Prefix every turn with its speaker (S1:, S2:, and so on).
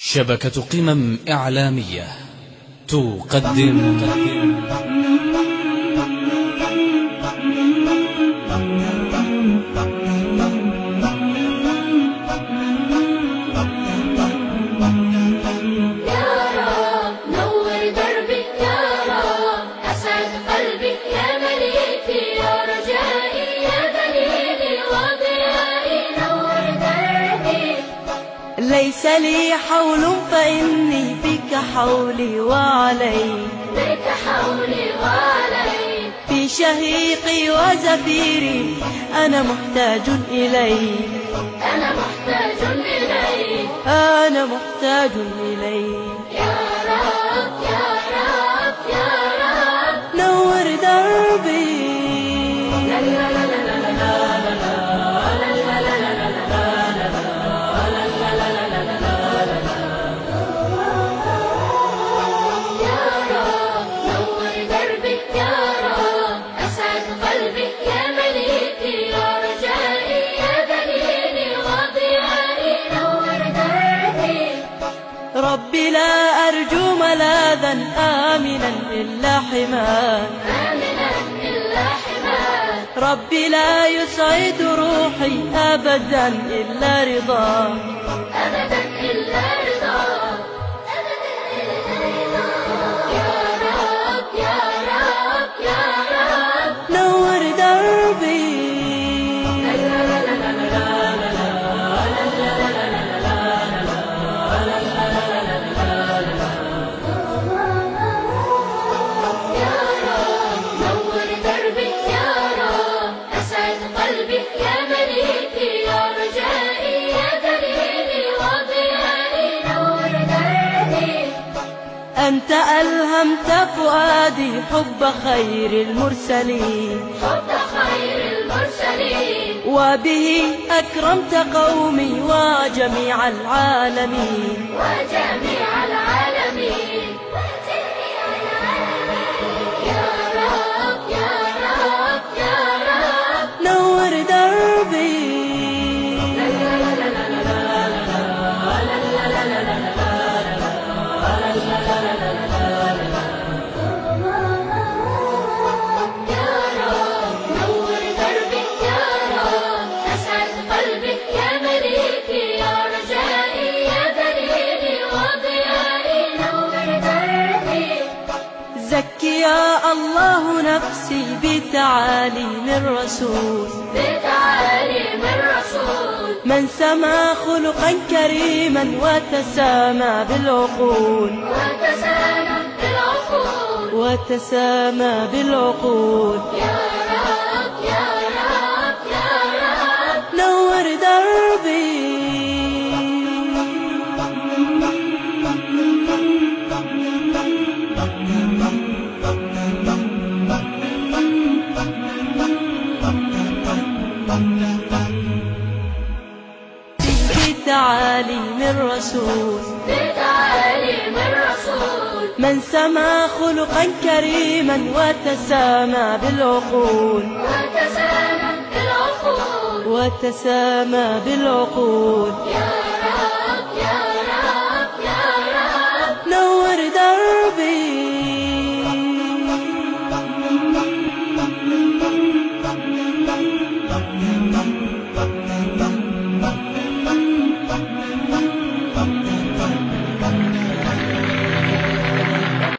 S1: شبكة قمم إعلامية تقدم
S2: ليس لي حول فإني بك حولي وعلي في شهيقي وزفيري أنا محتاج إليك أنا محتاج إليك
S3: يا رب يا رب يا رب
S2: نور دربي
S3: لا لا لا لا لا
S2: ربي لا أرجو ملاذا آمنا إلا حماك ربي لا يسعد روحي أبدا إلا رضاك
S3: يا رب يا رب يا رب
S2: نور دربي أنت ألهمت فؤادي حب خير المرسلين وبه أكرمت قومي وجميع العالمين
S3: يا رب يا رب يا رب
S2: نور دربي زكي يا الله نفسي بتعاليم الرسول من سما خلقا كريما وتسامى بالعقول وتسامى بالعقول
S3: يا رب يا رب يا رب
S2: نور دربي بتعاليم الرسول من سما خلقا كريما وتسامى بالعقول وتسامى بالعقول
S3: يا رب يا رب يا رب
S2: نور دربي